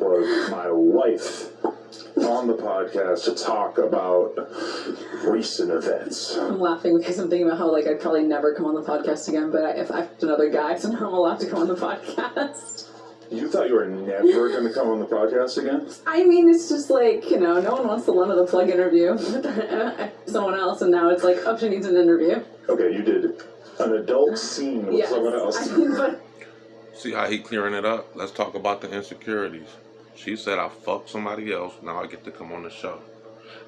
plug my wife on the podcast to talk about recent events. I'm laughing because I'm thinking about how, like, I'd probably never come on the podcast again, but if I have another guy, so now I'm allowed to come on the podcast. You thought you were never going to come on the podcast again? I mean, it's just like, you know, no one wants to lend the plug interview with someone else, and now it's like, oh, she needs an interview. Okay, you did an adult scene with someone else. I mean, but... See how he clearing it up? Let's talk about the insecurities. She said, I fucked somebody else, now I get to come on the show.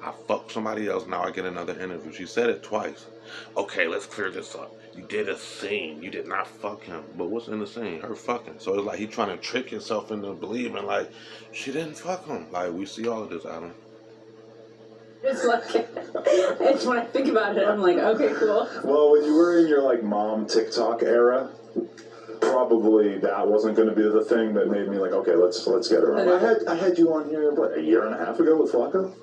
I fucked somebody else, now I get another interview. She said it twice. Okay, let's clear this up. You did a scene. You did not fuck him. But what's in the scene? Her fucking. So it's like he trying to trick himself into believing, like, she didn't fuck him. Like, we see all of this, Adam. It's like, it's when I think about it, I'm like, okay, cool. Well, when you were in your, like, mom TikTok era, probably that wasn't going to be the thing that made me like, okay, let's get her on. I had you on here, what, a year and a half ago with Flacco?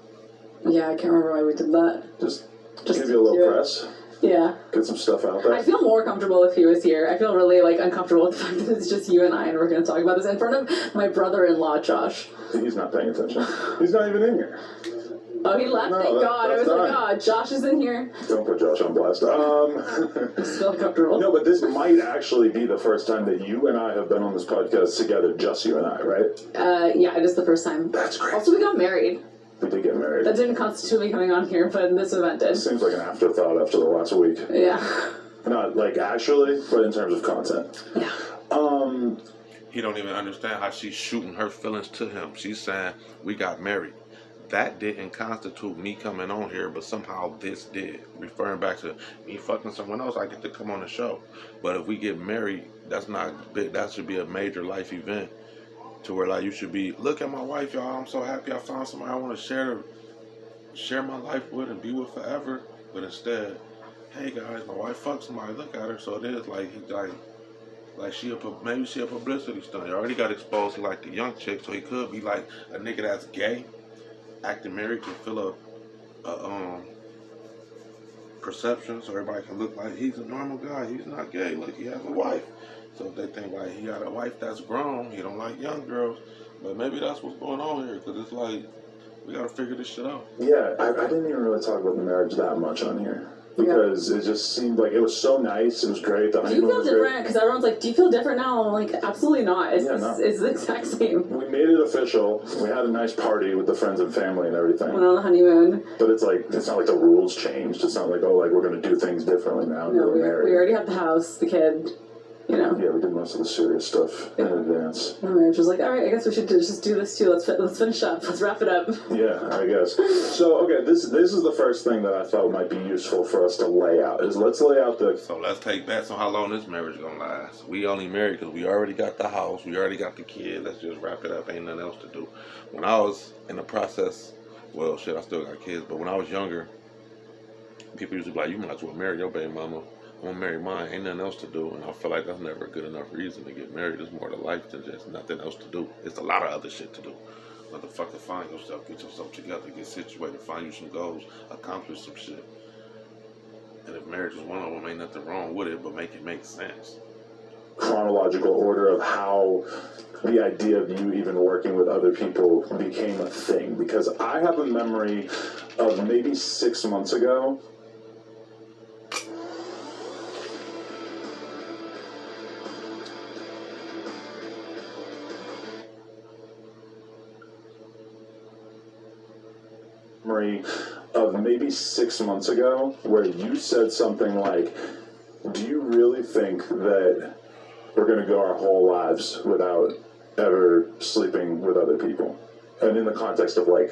Yeah, I can't remember why we did that. Just give you a little press. Yeah. Get some stuff out there. I feel more comfortable if he was here. I feel really, like, uncomfortable with the fact that it's just you and I, and we're going to talk about this in front of my brother-in-law, Josh. He's not paying attention. He's not even in here. Oh, he left? No, thank God. I was like, oh, Josh is in here. Don't put Josh on blast. I just feel comfortable. No, but this might actually be the first time that you and I have been on this podcast together, just you and I, right? Yeah, it is the first time. That's great. Also, we got married. We did get married. That didn't constitute me coming on here, but this event did. Seems like an afterthought after the last week. Yeah. Not like actually, but in terms of content. Yeah. He don't even understand how she's shooting her feelings to him. She's saying, we got married. That didn't constitute me coming on here, but somehow this did. Referring back to me fucking someone else, I get to come on the show. But if we get married, that's not big. That should be a major life event. To where, like, you should be, look at my wife, y'all. I'm so happy I found somebody I want to share my life with and be with forever. But instead, hey guys, my wife fucked somebody. Look at her. So it is like he maybe she a publicity stunt. He already got exposed to like the young chick, so he could be like a nigga that's gay, acting married to fill a perception, so everybody can look like he's a normal guy. He's not gay. Look, he has a wife. So if they think like he got a wife that's grown, he don't like young girls, but maybe that's what's going on here, because it's like, we gotta figure this shit out. Yeah, I didn't even really talk about the marriage that much on here. Because it just seemed like it was so nice, it was great. The honeymoon was great. Do you feel different? Because everyone's like, do you feel different now? I'm like, absolutely not. It's the exact same. We made it official. We had a nice party with the friends and family and everything. Went on the honeymoon. But it's like, it's not like the rules changed. It's not like, oh, like we're going to do things differently now. No, we already have the house, the kid. You know. Yeah, we did most of the serious stuff in advance. My marriage was like, all right, I guess we should just do this too. Let's finish up. Let's wrap it up. Yeah, I guess. So, okay, this is the first thing that I thought might be useful for us to lay out. Let's lay out the... So let's take bets on how long this marriage is going to last. We only married because we already got the house. We already got the kid. Let's just wrap it up. Ain't nothing else to do. When I was in the process, well, shit, I still got kids. But when I was younger, people used to be like, you might as well marry your baby mama. I'm gonna marry mine, ain't nothing else to do, and I feel like that's never a good enough reason to get married. There's more to life than just nothing else to do. It's a lot of other shit to do. Motherfucker, find yourself, get yourself together, get situated, find you some goals, accomplish some shit. And if marriage is one of them, ain't nothing wrong with it, but make it make sense. Chronological order of how the idea of you even working with other people became a thing, because I have a memory of maybe 6 months ago. Of maybe 6 months ago, where you said something like, do you really think that we're going to go our whole lives without ever sleeping with other people? And in the context of, like,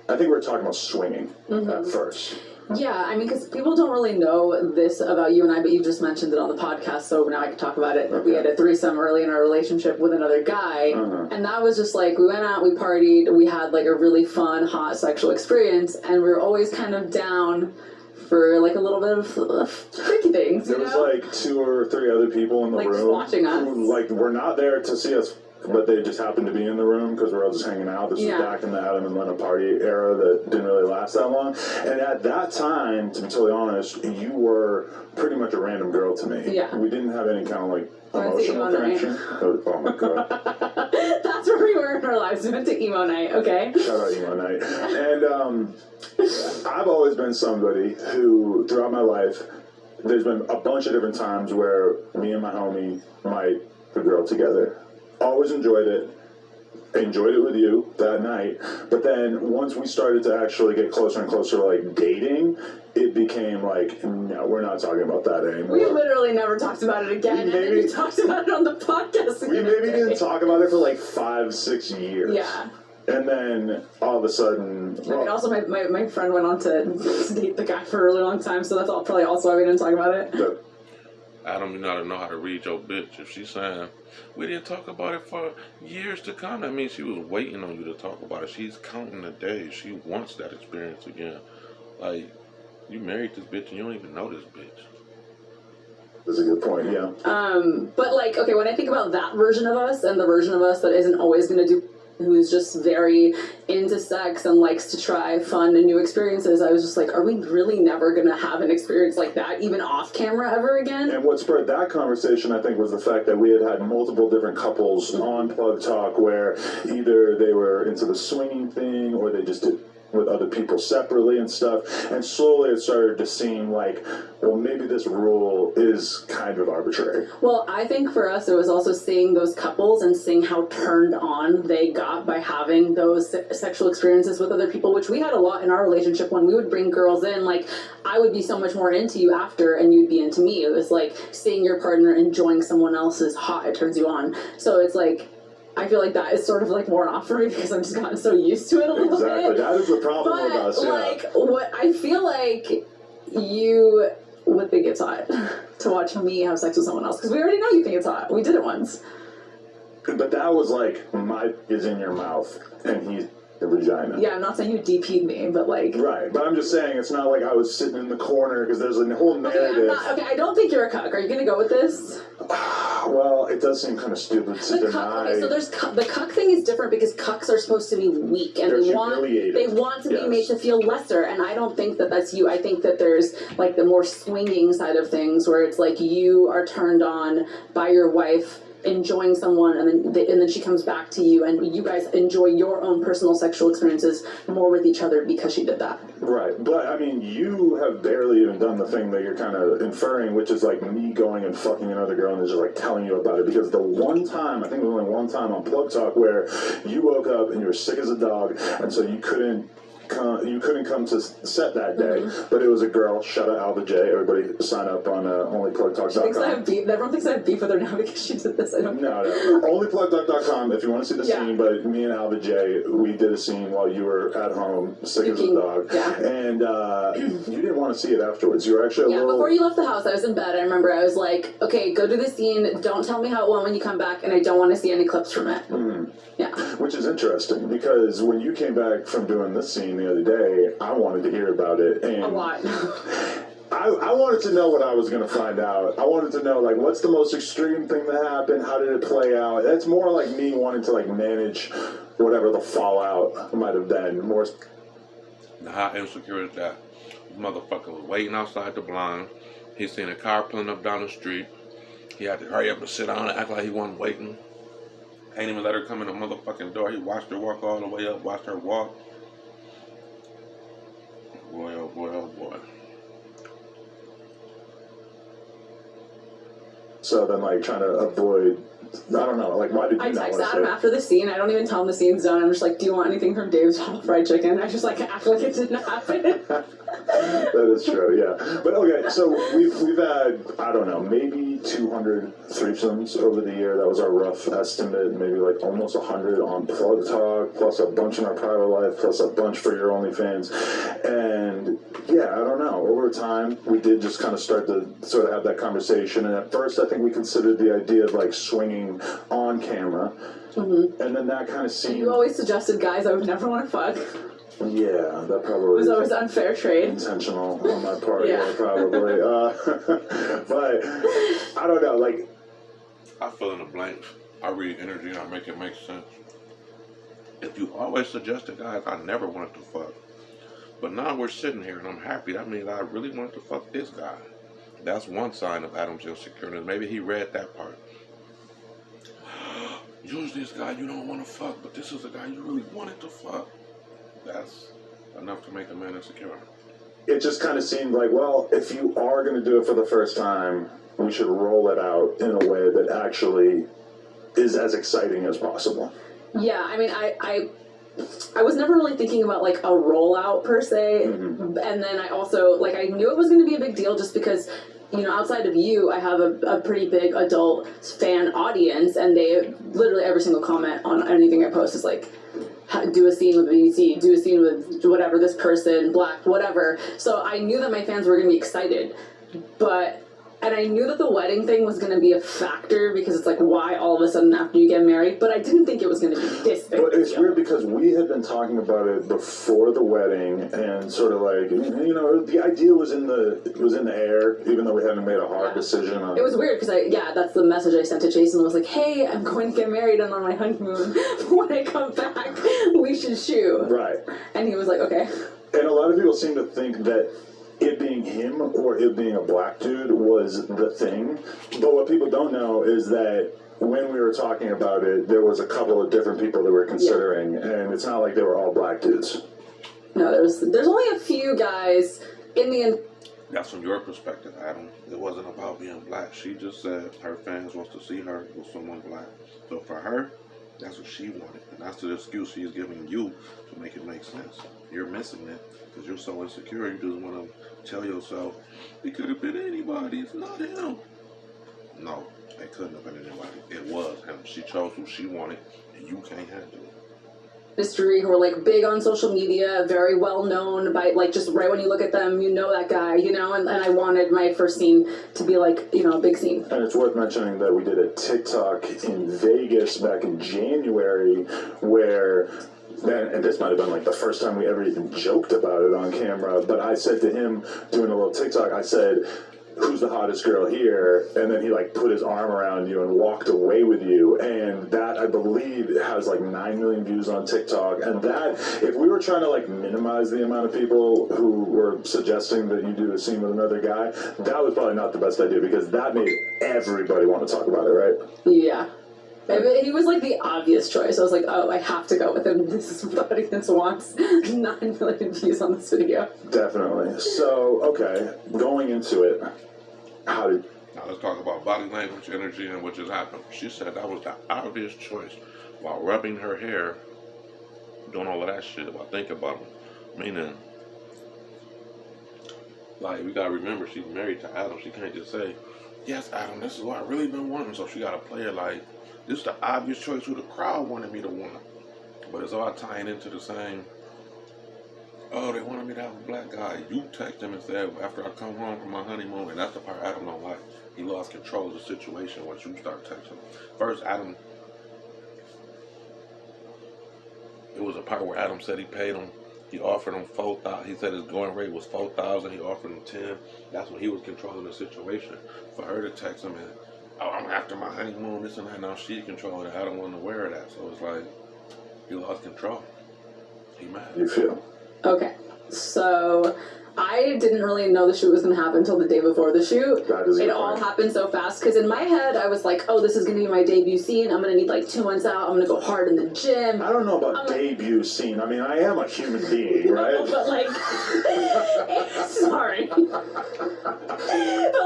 I think we were talking about swinging at first. Yeah, I mean, because people don't really know this about you and I, but you just mentioned it on the podcast, so now I can talk about it. Okay. We had a threesome early in our relationship with another guy, and that was just like, we went out, we partied, we had like a really fun, hot sexual experience, and we were always kind of down for like a little bit of freaky things. There was like 2 or 3 other people in the room watching us. Who, like, were not there to see us, but they just happened to be in the room because we're all just hanging out. This was back in the Adam and Lena party era that didn't really last that long. And at that time, to be totally honest, you were pretty much a random girl to me. Yeah. We didn't have any kind of like emotional connection. Oh my god. That's where we were in our lives. We went to emo night, okay? Shout out emo night. And I've always been somebody who, throughout my life, there's been a bunch of different times where me and my homie might put a girl together. Always enjoyed it. Enjoyed it with you that night. But then once we started to actually get closer and closer, like dating, it became like, no, we're not talking about that anymore. We literally never talked about it again, and then we talked about it on the podcast. We maybe didn't talk about it for like 5-6 years. Yeah. And then all of a sudden, I mean, also my friend went on to date the guy for a really long time, so that's probably also why we didn't talk about it. Adam, you gotta know how to read your bitch. If she's saying, we didn't talk about it for years to come, that means she was waiting on you to talk about it. She's counting the days. She wants that experience again. Like, you married this bitch and you don't even know this bitch. That's a good point, yeah. But like, okay, when I think about that version of us and the version of us that isn't always gonna do, who's just very into sex and likes to try fun and new experiences, I was just like, are we really never gonna have an experience like that, even off camera, ever again? And what spurred that conversation, I think, was the fact that we had multiple different couples on Plug Talk where either they were into the swinging thing or they just did with other people separately and stuff, and slowly it started to seem like, well, maybe this rule is kind of arbitrary. Well, I think for us it was also seeing those couples and seeing how turned on they got by having those sexual experiences with other people, which we had a lot in our relationship. When we would bring girls in, like, I would be so much more into you after and you'd be into me. It was like seeing your partner enjoying someone else's hot, it turns you on. So it's like, I feel like that is sort of like more off for me because I'm just gotten so used to it a little bit. Exactly, that is the problem with us. Yeah. Like, what I feel like you would think it's hot to watch me have sex with someone else because we already know you think it's hot. We did it once. But that was like, my is in your mouth and he's the vagina. Yeah, I'm not saying you DP'd me, but like. Right, but I'm just saying it's not like I was sitting in the corner because there's a whole narrative. Okay, I don't think you're a cuck. Are you gonna go with this? Well, it does seem kind of stupid to deny. Okay, so there's the cuck thing is different because cucks are supposed to be weak and they want to be made to feel lesser, and I don't think that that's you. I think that there's like the more swinging side of things where it's like you are turned on by your wife enjoying someone and then she comes back to you and you guys enjoy your own personal sexual experiences more with each other because she did that. Right, but I mean, you have barely even done the thing that you're kind of inferring, which is like me going and fucking another girl and just like telling you about it, because the one time, I think it was only one time on Plug Talk where you woke up and you were sick as a dog and so you couldn't come to set that day, but it was a girl. Shout out Alva J. Everybody sign up on onlyplugtalk.com. Everyone thinks I have beef with her now because she did this. I don't No. Onlyplugtalk.com if you want to see the scene, but me and Alva J, we did a scene while you were at home, sick as a dog. Yeah. And you didn't want to see it afterwards. You were actually before you left the house, I was in bed. I remember I was like, okay, go do the scene. Don't tell me how it went when you come back, and I don't want to see any clips from it. Yeah. Which is interesting, because when you came back from doing this scene the other day, I wanted to hear about it. And a lot. I wanted to know what I was going to find out. I wanted to know, like, what's the most extreme thing that happened? How did it play out? That's more like me wanting to, like, manage whatever the fallout might have been. More. Now, how insecure is that? This motherfucker was waiting outside the blind. He seen a car pulling up down the street. He had to hurry up and sit down and act like he wasn't waiting. Ain't even let her come in the motherfucking door. He watched her walk all the way up, watched her walk. Boy, oh boy, oh boy. So then, like, trying to avoid, I don't know, like, why did you not want to I text Adam after the scene. I don't even tell him the scene's done. I'm just like, do you want anything from Dave's Fried Chicken? I just, like, act like it didn't happen. That is true, yeah. But, okay, so we've had, I don't know, maybe 200 threesomes over the year. That was our rough estimate. Maybe, like, almost 100 on Plug Talk, plus a bunch in our private life, plus a bunch for your OnlyFans. And, yeah, I don't know. Over time, we did just kind of start to sort of have that conversation. And at first, I think we considered the idea of, like, swinging on camera. And then that kind of seemed... You always suggested guys I would never want to fuck. Yeah, that probably was always unfair trade. Intentional on my part, yeah, probably. But I don't know, like, I fill in the blanks. I read energy and I make it make sense. If you always suggested guys, I never wanted to fuck. But now we're sitting here and I'm happy. That means I really wanted to fuck this guy. That's one sign of Adam's insecurity. Maybe he read that part. usually this guy you don't want to fuck, but this is the guy you really wanted to fuck. That's enough to make a man insecure. It just kind of seemed like, well, if you are going to do it for the first time, we should roll it out in a way that actually is as exciting as possible. Yeah, I mean, I was never really thinking about like a rollout per se, and then I also like I knew it was going to be a big deal just because, you know, outside of you, I have a pretty big adult fan audience, and they literally every single comment on anything I post is like, do a scene with BBC, do a scene with whatever, this person, black, whatever. So I knew that my fans were going to be excited, and I knew that the wedding thing was going to be a factor because it's like, why all of a sudden after you get married? But I didn't think it was going to be this big. But it's weird because we had been talking about it before the wedding, and sort of like, you know, the idea was in the air, even though we hadn't made a hard decision on it. It was weird because that's the message I sent to Jason. I was like, hey, I'm going to get married and on my honeymoon. When I come back, we should shoot. Right. And he was like, okay. And a lot of people seem to think that it being him or it being a black dude was the thing. But what people don't know is that when we were talking about it, there was a couple of different people that were considering, and it's not like they were all black dudes. No, there's only a few guys in the end. That's from your perspective, Adam. It wasn't about being black. She just said her fans wants to see her with someone black. So for her, that's what she wanted. And that's the excuse she's giving you to make it make sense. You're missing it because you're so insecure. You just want to tell yourself, it could have been anybody. It's not him. No, it couldn't have been anybody. It was him. She chose who she wanted, and you can't handle it. Mystery who are like big on social media, very well known by like just right when you look at them, you know that guy, you know, and I wanted my first scene to be like, you know, a big scene. And it's worth mentioning that we did a TikTok in Vegas back in January where, and this might have been like the first time we ever even joked about it on camera, but I said to him doing a little TikTok, I said, who's the hottest girl here? And then he like put his arm around you and walked away with you, and that I believe has like 9 million views on TikTok. And that, if we were trying to like minimize the amount of people who were suggesting that you do a scene with another guy, that was probably not the best idea because that made everybody want to talk about it, right? Yeah. He was like the obvious choice. I was like, oh, I have to go with him. This is what the audience wants. 9 million views on this video. Definitely. So, okay, going into it, now let's talk about body language, energy, and what just happened. She said that was the obvious choice while rubbing her hair, doing all of that shit while thinking about him. Meaning, like, we gotta remember she's married to Adam. She can't just say, yes, Adam, this is what I really been wanting. So she gotta play it like, this is the obvious choice who the crowd wanted me to want. But it's all tying into the same, oh, they wanted me to have a black guy. You text him and said, after I come home from my honeymoon, and that's the part Adam don't like. He lost control of the situation once you start texting. First, Adam, it was a part where Adam said he paid him. He offered him $4,000. He said his going rate was $4,000. He offered him $10,000. That's when he was controlling the situation. For her to text him and, oh, I'm after my honeymoon, this and that. Now she's controlling it. Adam wasn't aware of that. So it's like, he lost control. He mad. you feel? Okay, so I didn't really know the shoot was going to happen until the day before the shoot. It all happened so fast because in my head I was like, oh, this is going to be my debut scene. I'm going to need like 2 months out. I'm going to go hard in the gym. I don't know about debut scene. I mean, I am a human being, right? No, but like, sorry. But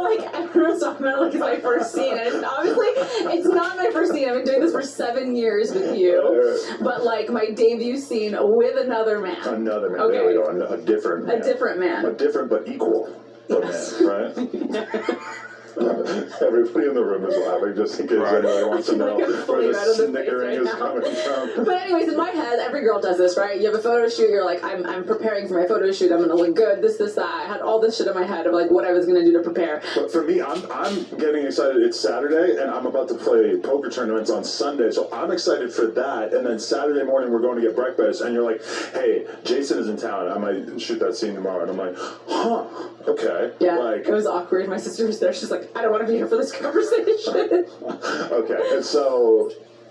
like, everyone's talking about it like it's my first scene. And obviously, it's not my first scene. I've been doing this for 7 years with you. But like, my debut scene with another man. Another man. Okay. There we go. A different man. A different man. A different but equal Yes. man, right? Everybody in the room is laughing just in case anybody wants to know where the snickering is coming from. But anyways, in my head, every girl does this, right? You have a photo shoot, you're like, I'm preparing for my photo shoot, I'm gonna look good, this, that. I had all this shit in my head of like what I was gonna do to prepare. But for me, I'm getting excited. It's Saturday, and I'm about to play poker tournaments on Sunday, so I'm excited for that. And then Saturday morning, we're going to get breakfast, and you're like, hey, Jason is in town. I might shoot that scene tomorrow. And I'm like, huh, okay. Yeah, like, it was awkward. My sister was there. She's like, I don't want to be here for this conversation. Okay, and so,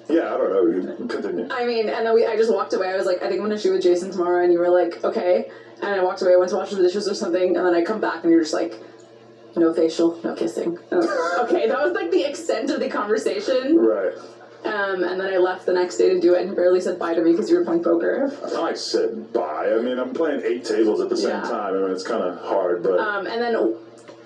yeah, I don't know. Continue. I mean, and then I just walked away. I was like, I think I'm going to shoot with Jason tomorrow. And you were like, okay. And I walked away. I went to wash the dishes or something. And then I come back and you're just like, no facial, no kissing. Okay, that was like the extent of the conversation. Right. And then I left the next day to do it, and you barely said bye to me because you were playing poker. I said bye. I mean, I'm playing 8 tables at the same time. I mean, it's kind of hard, but... and then...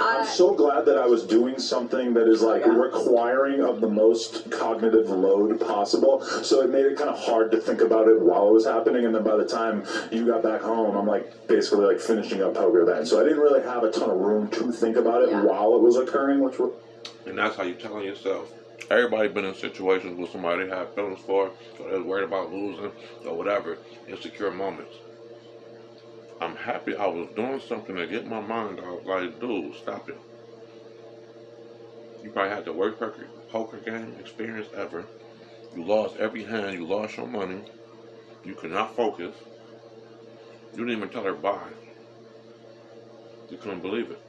I'm so glad that I was doing something that is like requiring of the most cognitive load possible. So it made it kind of hard to think about it while it was happening. And then by the time you got back home, I'm like basically like finishing up poker then. So I didn't really have a ton of room to think about it while it was occurring, which was... And that's how you're telling yourself. Everybody been in situations where somebody they have feelings for, or they're worried about losing, or whatever, insecure moments. I'm happy I was doing something to get my mind out. Like, dude, stop it. You probably had the worst poker game experience ever. You lost every hand. You lost your money. You could not focus. You didn't even tell her bye. You couldn't believe it.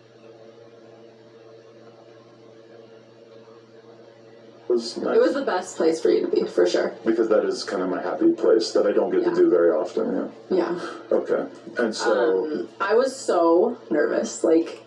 It was the best place for you to be, for sure. Because that is kind of my happy place that I don't get to do very often, Yeah. Okay. And so... I was so nervous, like,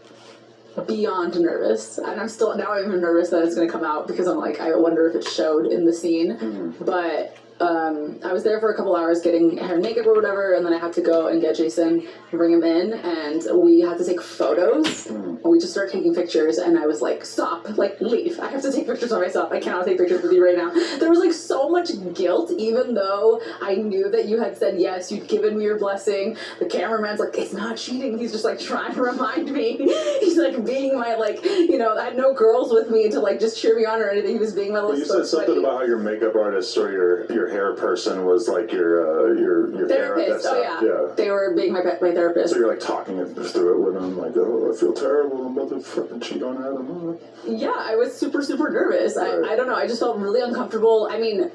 beyond nervous. And I'm still, now I'm even nervous that it's going to come out because I'm like, I wonder if it showed in the scene. But... I was there for a couple hours getting hair and makeup or whatever, and then I had to go and get Jason and bring him in, and we had to take photos, and we just started taking pictures, and I was like, stop, like, leave, I have to take pictures of myself, I cannot take pictures with you right now. There was like so much guilt, even though I knew that you had said yes, you'd given me your blessing. The cameraman's like, it's not cheating, he's just like trying to remind me, he's like being my, like, you know, I had no girls with me to like just cheer me on or anything, he was being my little... You said something about how your makeup artist or your hair person was like your therapist. They were being my therapist. So you're like talking through it with them, like, oh, I feel terrible, I'm about to fucking cheat on Adam. Yeah, I was super nervous. Right. I don't know. I just felt really uncomfortable. I mean,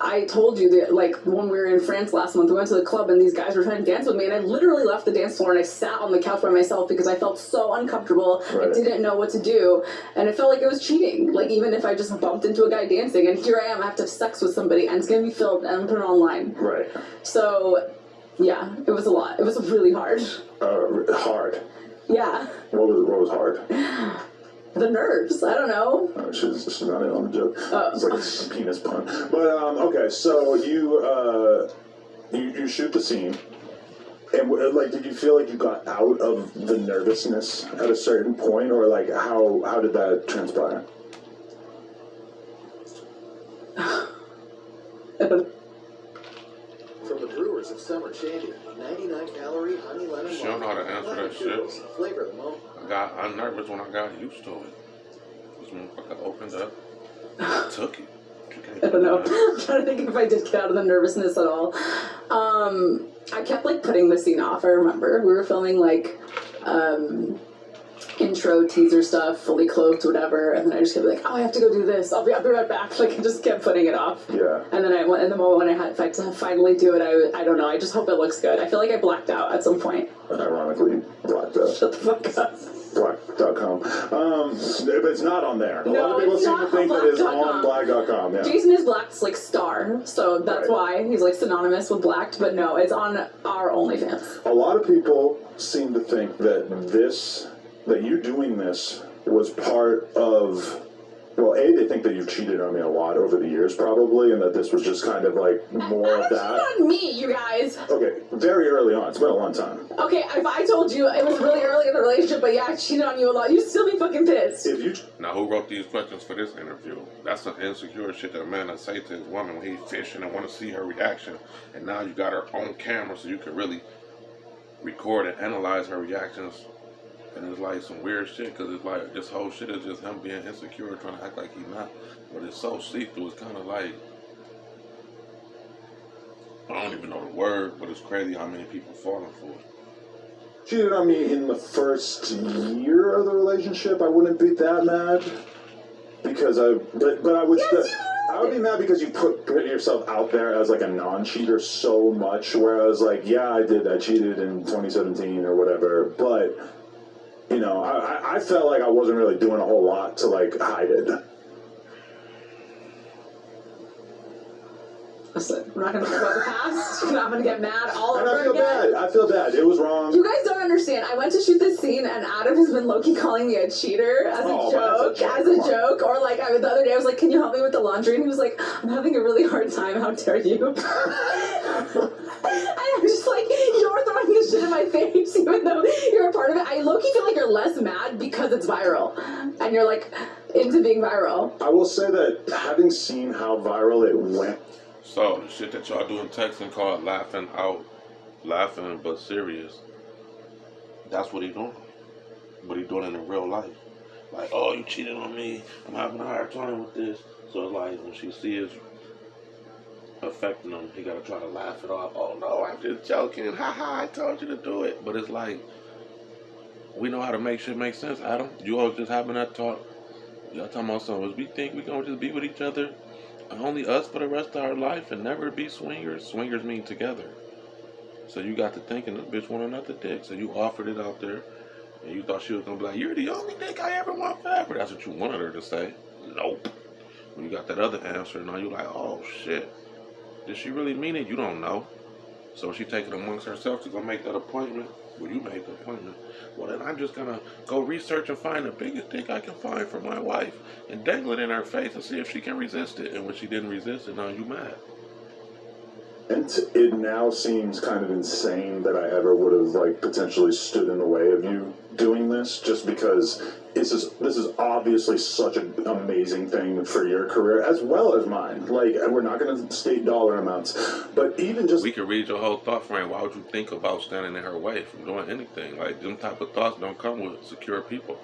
I told you that, like, when we were in France last month, we went to the club and these guys were trying to dance with me, and I literally left the dance floor and I sat on the couch by myself because I felt so uncomfortable. Right. I didn't know what to do, and it felt like it was cheating. Like, even if I just bumped into a guy dancing, and here I am, I have to have sex with somebody, and it's gonna be filmed and put it online. Right. So, yeah, it was a lot. It was really hard. Hard. Yeah. What was hard? The nerves. I don't know. She's not in on the joke. Oh. It's like a penis pun. But okay, so you shoot the scene, and like, did you feel like you got out of the nervousness at a certain point, or like how did that transpire? From the brewers of Summer Shandy, 99-calorie honey lemon. She don't know how to answer that shit. Flavor the moment. I'm nervous when I got used to it. This motherfucker opened up. I took it. I don't know. I'm trying to think if I did get out of the nervousness at all. I kept like putting the scene off. I remember we were filming like intro teaser stuff, fully clothed, whatever, and then I just kept like, oh, I have to go do this. I'll be right back. Like, I just kept putting it off. Yeah. And then in the moment when I had to finally do it, I don't know. I just hope it looks good. I feel like I blacked out at some point. Ironically, blacked out. Shut the fuck up. Black.com. But it's not on there. A lot No, of people it's seem not to think that it's black.com. on black.com. Yeah. Jason is Blacked's like star, so that's why he's like synonymous with Blacked, but no, it's on our OnlyFans. A lot of people seem to think that you doing this was part of, well, they think that you've cheated on me a lot over the years, probably, and that this was just kind of like more of that. On me, you guys. Okay, very early on. It's been a long time. Okay, if I told you it was really early in the relationship, but yeah, I cheated on you a lot, you'd still be fucking pissed. Now, who wrote these questions for this interview? That's some insecure shit that a man would say to his woman when he's fishing and want to see her reaction. And now you got her on camera so you can really record and analyze her reactions. And it's like some weird shit, because it's like this whole shit is just him being insecure, trying to act like he's not. But it's so see-through, it's kind of like, I don't even know the word, but it's crazy how many people falling for it. Cheated on me in the first year of the relationship. I wouldn't be that mad, because but I would I would be mad because you put yourself out there as like a non-cheater so much, where I was like, yeah, I cheated in 2017 or whatever, but you know, I felt like I wasn't really doing a whole lot to like hide it. listen, I'm not gonna talk about the past. I'm gonna get mad all And over I feel again. bad. I feel bad. It was wrong. You guys don't understand. I went to shoot this scene, and Adam has been low-key calling me a cheater as Oh, a but joke, Or like, the other day I was like, "Can you help me with the laundry?" And he was like, "I'm having a really hard time. How dare you?" And I'm just like, "You're throwing this shit in my face, even though you're a part of it." I low-key feel like you're less mad because it's viral, and you're like into being viral. I will say that having seen how viral it went. So the shit that y'all do in texting called laughing but serious. That's what he doing. But he doing it in real life. Like, oh, you cheated on me. I'm having a hard time with this. So it's like when she sees affecting him, he gotta try to laugh it off. Oh no, I'm just joking. Haha, I told you to do it. But it's like, we know how to make shit make sense, Adam. You always just having that talk. Y'all talking about something. We think we gonna just be with each other, only us for the rest of our life, and never be swingers. Swingers mean together. So you got to thinking this bitch want another dick. So you offered it out there, and you thought she was gonna be like, "You're the only dick I ever want forever." That's what you wanted her to say. Nope. When you got that other answer, now you like, "Oh shit, did she really mean it?" You don't know. So she take it amongst herself to go make that appointment. Well, you made the appointment. Well, then I'm just gonna go research and find the biggest dick I can find for my wife and dangle it in her face and see if she can resist it. And when she didn't resist it, now you mad. And it now seems kind of insane that I ever would have like potentially stood in the way of you doing this, just because this is obviously such an amazing thing for your career as well as mine. Like, we're not going to state dollar amounts, but even just we can read your whole thought frame. Why would you think about standing in her way from doing anything? Like, them type of thoughts don't come with secure people.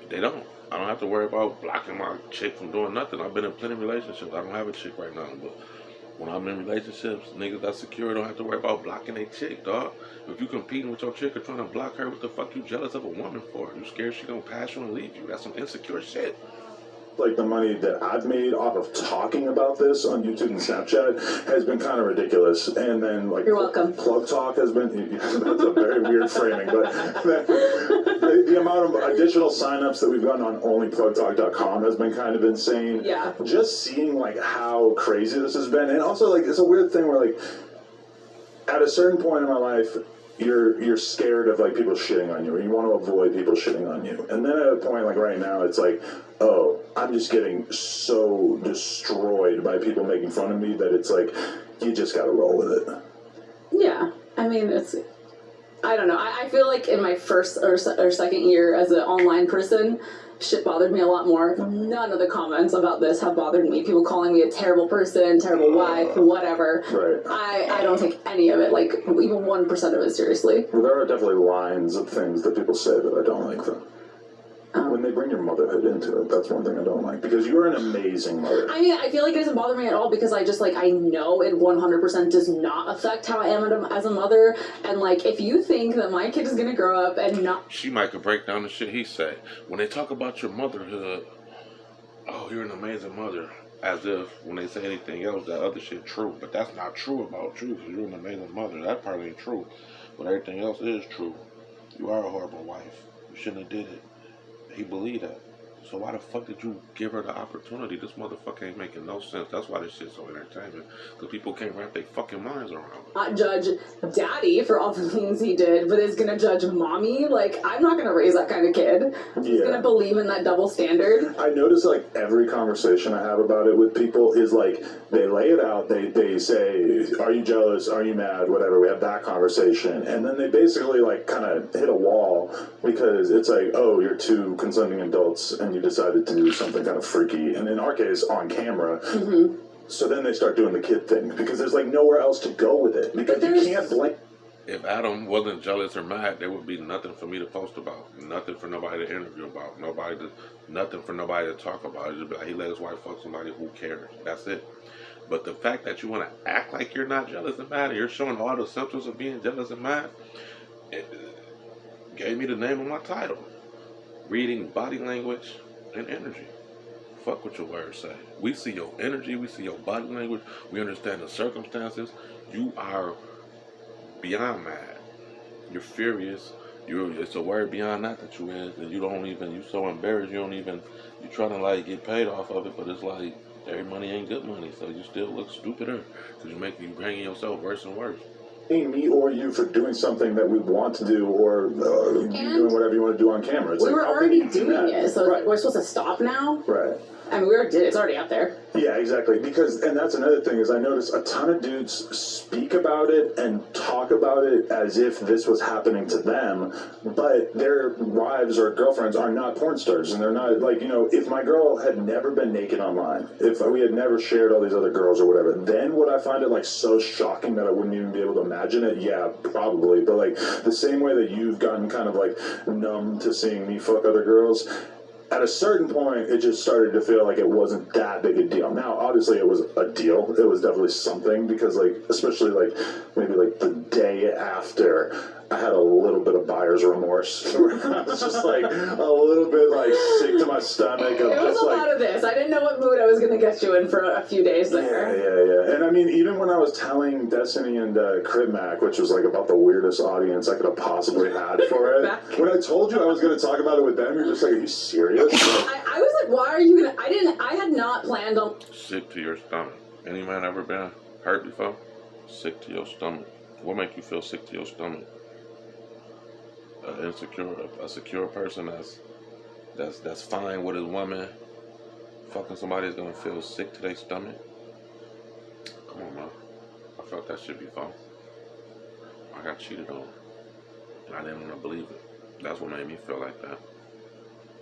They don't. I don't have to worry about blocking my chick from doing nothing. I've been in plenty of relationships. I don't have a chick right now, but when I'm in relationships, niggas that's secure don't have to worry about blocking a chick, dog. If you competing with your chick or trying to block her, what the fuck you jealous of a woman for? You scared she gonna pass you and leave you? That's some insecure shit. like the money that I've made off of talking about this on YouTube and Snapchat has been kind of ridiculous. And then like You're welcome. Plug Talk has been, that's a very weird framing, but the amount of additional signups that we've gotten on onlyplugtalk.com has been kind of insane. Yeah. Just seeing like how crazy this has been. And also like it's a weird thing where like at a certain point in my life, you're scared of like people shitting on you, or you want to avoid people shitting on you. And then at a point like right now, it's like, oh, I'm just getting so destroyed by people making fun of me that it's like, you just gotta roll with it. Yeah, I mean, I don't know. I feel like in my first or second year as an online person, shit bothered me a lot more. None of the comments about this have bothered me. People calling me a terrible person, terrible wife, whatever. Right. I don't take any of it, like even 1% of it seriously. Well, there are definitely lines of things that people say that I don't like, though. When they bring your motherhood into it, that's one thing I don't like, because you're an amazing mother. I mean, I feel like it doesn't bother me at all because I just, like, I know it 100% does not affect how I am as a mother. And, like, if you think that my kid is going to grow up and not... She might could break down the shit he said. When they talk about your motherhood, oh, you're an amazing mother. As if when they say anything else, that other shit true. But that's not true about you, because you're an amazing mother. That part ain't true. But everything else is true. You are a horrible wife. You shouldn't have did it. He believed that. So why the fuck did you give her the opportunity? This motherfucker ain't making no sense. That's why this shit's so entertaining. Because people can't wrap their fucking minds around it. Not judge daddy for all the things he did, but is gonna judge mommy. Like, I'm not gonna raise that kind of kid. He's gonna believe in that double standard. I notice like every conversation I have about it with people is like they lay it out, they say, are you jealous, are you mad, whatever, we have that conversation, and then they basically like kind of hit a wall because it's like, oh, you're two consenting adults and you decided to do something kind of freaky, and in our case on camera. So then they start doing the kid thing because there's like nowhere else to go with it, because you can't blame. If Adam wasn't jealous or mad, there would be nothing for me to post about, nothing for nobody to interview about, nothing for nobody to talk about. It'd just be like, he let his wife fuck somebody, who cares? That's it. But the fact that you want to act like you're not jealous and mad, and you're showing all the symptoms of being jealous and mad, it gave me the name of my title: Reading Body Language and Energy. Fuck what your words say. We see your energy, we see your body language, we understand the circumstances. You are beyond mad. You're furious. It's a word beyond that you is, and you so embarrassed, you're trying to like get paid off of it, but it's like, every money ain't good money, so you still look stupider because you bringing yourself worse and worse. Me or you for doing something that we want to do, or you doing whatever you want to do on camera. It's we like, were how already can you do doing that? it, so Right. we're supposed to stop now. Right. I mean, we already did. It's already out there. Yeah, exactly. And that's another thing is I notice a ton of dudes speak about it and talk about it as if this was happening to them, but their wives or girlfriends are not porn stars, and they're not like, if my girl had never been naked online, if we had never shared all these other girls or whatever, then would I find it like so shocking that I wouldn't even be able to imagine it? Yeah, probably. But like the same way that you've gotten kind of like numb to seeing me fuck other girls, at a certain point, it just started to feel like it wasn't that big a deal. Now, obviously, it was a deal. It was definitely something because, like, especially like maybe like the day after, I had a little bit of buyer's remorse. I was just like a little bit like sick to my stomach. It was a lot of this. I didn't know what mood I was going to get you in for a few days there. Yeah. And I mean, even when I was telling Destiny and ChalkEmOut, which was like about the weirdest audience I could have possibly had for it, when I told you I was going to talk about it with them, you're just like, are you serious? I was like, why are you going to... I had not planned on... Sick to your stomach. Any man ever been hurt before? Sick to your stomach. What make you feel sick to your stomach? A secure person that's fine with his woman fucking somebody is gonna feel sick to their stomach. Come on, man. I felt that shit before. I got cheated on, and I didn't want to believe it. That's what made me feel like that.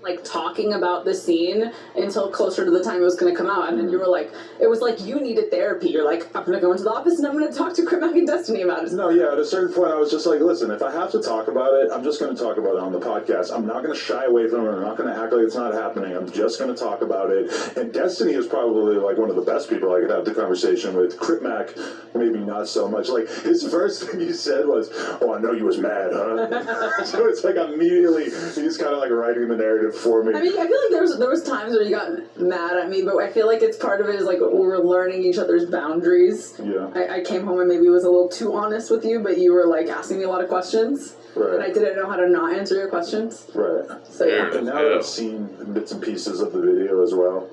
Like talking about the scene until closer to the time it was going to come out, and then you were like, it was like you needed therapy. You're like, I'm going to go into the office and I'm going to talk to ChalkEmOut and Destiny about it. No, yeah, at a certain point I was just like, listen, if I have to talk about it, I'm just going to talk about it on the podcast. I'm not going to shy away from it. I'm not going to act like it's not happening. I'm just going to talk about it. And Destiny is probably like one of the best people I could have the conversation with. ChalkEmOut, maybe not so much. Like his first thing he said was, "Oh, I know you was mad, huh?" So it's like immediately he's kind of like writing the narrative for me. I mean, I feel like there was times where you got mad at me, but I feel like it's part of it is like we were learning each other's boundaries. Yeah. I came home and maybe was a little too honest with you, but you were like asking me a lot of questions. Right. And I didn't know how to not answer your questions. Right. So yeah. And now that I've seen bits and pieces of the video as well,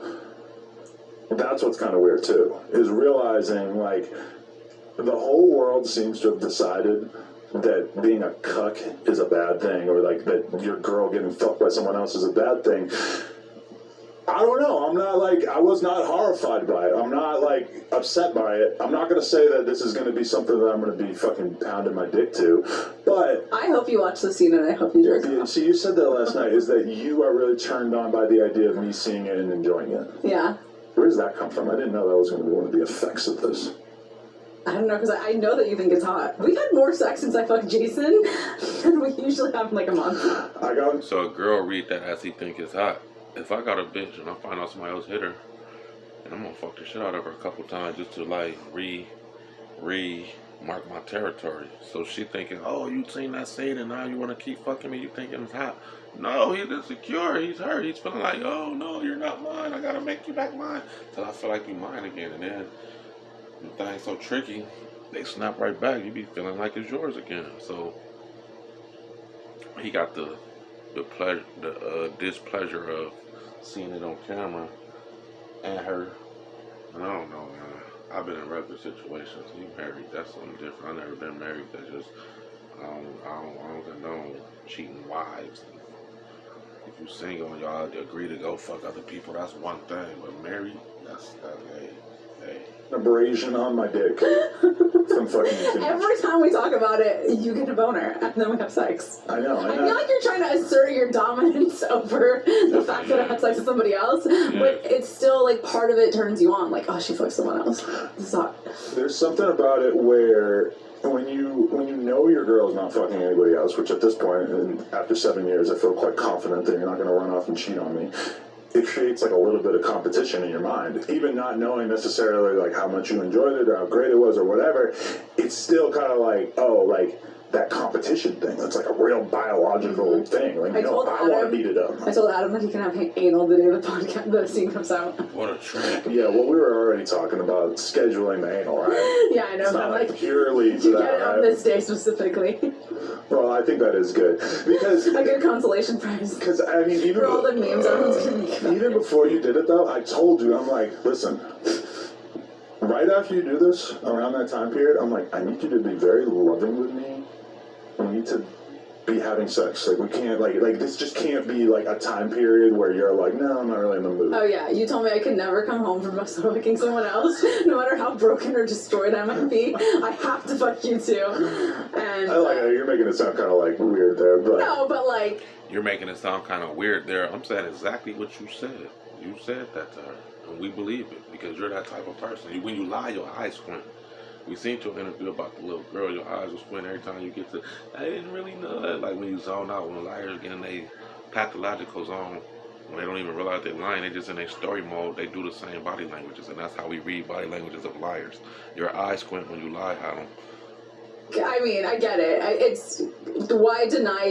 that's what's kind of weird too, is realizing like the whole world seems to have decided that being a cuck is a bad thing, or like that your girl getting fucked by someone else is a bad thing. I don't know. I was not horrified by it. I'm not like upset by it. I'm not going to say that this is going to be something that I'm going to be fucking pounding my dick to, but I hope you watch the scene and I hope you jerk off. see, you said that last night, is that you are really turned on by the idea of me seeing it and enjoying it. Yeah. Where does that come from? I didn't know that was going to be one of the effects of this. I don't know, because I know that you think it's hot. We've had more sex since I fucked Jason than we usually have in like a month. So a girl read that as he think it's hot. If I got a bitch and I find out somebody else hit her, and I'm gonna fuck the shit out of her a couple times just to like mark my territory. So she thinking, oh, you seen that scene and now you wanna keep fucking me, you thinking it's hot. No, he's insecure, he's hurt, he's feeling like, oh no, you're not mine, I gotta make you back mine. Till I feel like you mine again, and then the thing's so tricky, they snap right back, you be feeling like it's yours again. So he got the displeasure of seeing it on camera and her. And I don't know, man. I've been in regular situations. You married, that's something different. I've never been married. That's just I don't condone cheating wives. If you're single and y'all agree to go fuck other people, that's one thing. But married, that's hey. Abrasion on my dick from fucking. Every time we talk about it, you get a boner, and then we have sex. I know. I feel like you're trying to assert your dominance over the fact that I had sex with somebody else, but it's still like part of it turns you on. Like, oh, she fucked someone else. This is hot. There's something about it where when you know your girl's not fucking anybody else, which at this point, and after 7 years, I feel quite confident that you're not going to run off and cheat on me. It creates like a little bit of competition in your mind, even not knowing necessarily like how much you enjoyed it or how great it was or whatever. It's still kind of like, oh, like that competition thing. That's like a real biological thing. Like, I told I want Adam- to beat it up. I told Adam that he can have anal the day the podcast, the scene comes out. What a treat. Yeah, well, we were already talking about scheduling the anal, right? Yeah, I know. It's but not I'm like like, purely to you that, get it on right? this day specifically. Well, I think that is good because A good consolation prize. because I mean even For all the memes everyone's gonna make about even it. before you did it though, I told you, I'm like, listen. Right after you do this, around that time period, I'm like, I need you to be very loving with me. We need to be having sex. Like we can't like this just can't be like a time period where you're like, no, I'm not really in the mood. Oh yeah, you told me I could never come home from fucking someone else, no matter how broken or destroyed I might be. I have to fuck you too. And I like it. You're making it sound kind of like weird there, but no, but like You're making it sound kind of weird there. I'm saying exactly what you said. You said that to her, and we believe it because you're that type of person. When you lie, your eyes squint. We seen your interview about the little girl. Your eyes will squint every time you get to. I didn't really know that. Like when you zone out, when liars get in a pathological zone, when they don't even realize they're lying, they just in a story mode. They do the same body languages, and that's how we read body languages of liars. Your eyes squint when you lie, Adam. I mean, I get it. It's why deny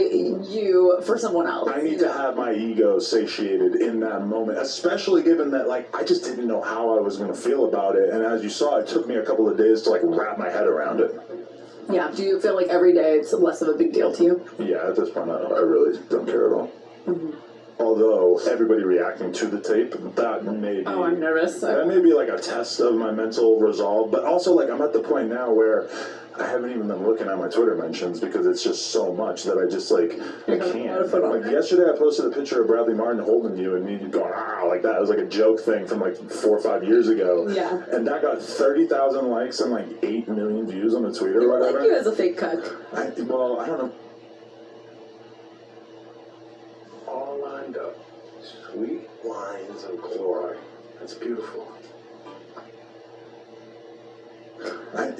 you for someone else? I need to have my ego satiated in that moment, especially given that, like, I just didn't know how I was going to feel about it. And as you saw, it took me a couple of days to, like, wrap my head around it. Yeah. Do you feel like every day it's less of a big deal to you? Yeah, at this point, I really don't care at all. Mm-hmm. Although everybody reacting to the tape, that may be... Oh, I'm nervous. That may be, like, a test of my mental resolve. But also, like, I'm at the point now where I haven't even been looking at my Twitter mentions because it's just so much that I just, like, I can't. Like, yesterday I posted a picture of Bradley Martin holding you and me going, like that. It was like a joke thing from, like, 4 or 5 years ago. Yeah. And that got 30,000 likes and, like, 8 million views on the tweet or People whatever. like you as a fake cuck. I don't know. All lined up. Sweet lines of chloride. That's beautiful. I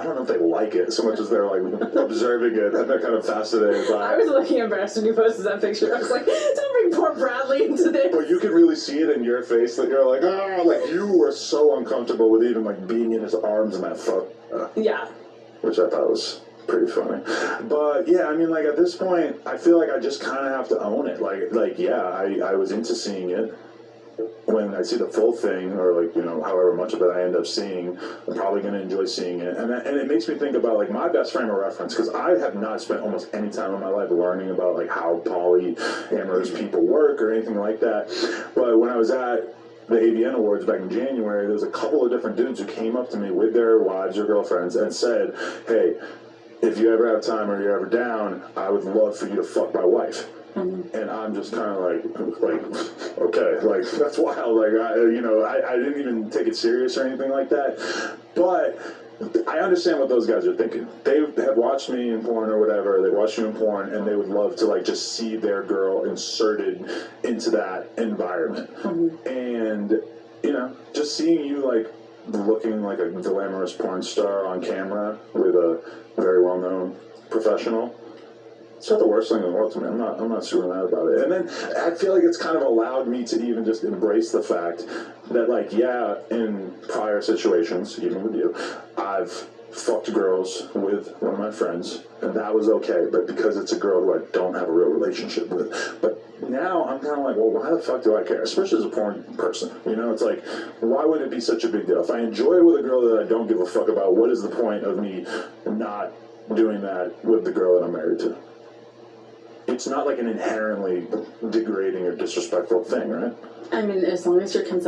don't know if they like it so much as they're like observing it and they're kind of fascinated by I was it. looking embarrassed when you posted that picture. I was like, don't bring poor Bradley into this. But you can really see it in your face that you're like, like you were so uncomfortable with even like being in his arms in that photo. Yeah. Which I thought was pretty funny. But yeah, I mean, like at this point, I feel like I just kind of have to own it. Like yeah, I was into seeing it. When I see the full thing, or like, you know, however much of it I end up seeing, I'm probably going to enjoy seeing it. And it makes me think about like my best frame of reference, because I have not spent almost any time in my life learning about like how polyamorous people work or anything like that. But when I was at the AVN Awards back in January, there was a couple of different dudes who came up to me with their wives or girlfriends and said, hey, if you ever have time or you're ever down, I would love for you to fuck my wife. Mm-hmm. And I'm just kind of like, okay, like that's wild. Like I didn't even take it serious or anything like that. But I understand what those guys are thinking. They have watched me in porn or whatever. They watch you in porn, and they would love to like just see their girl inserted into that environment. Mm-hmm. And you know, just seeing you like looking like a glamorous porn star on camera with a very well-known professional. It's not the worst thing in the world to me. I'm not super mad about it. And then I feel like it's kind of allowed me to even just embrace the fact that, like, yeah, in prior situations, even with you, I've fucked girls with one of my friends, and that was okay. But because it's a girl who I don't have a real relationship with, but now I'm kind of like, well, why the fuck do I care? Especially as a porn person, you know? It's like, why would it be such a big deal? If I enjoy it with a girl that I don't give a fuck about, what is the point of me not doing that with the girl that I'm married to? It's not like an inherently degrading or disrespectful thing, right? I mean, as long as you're consent.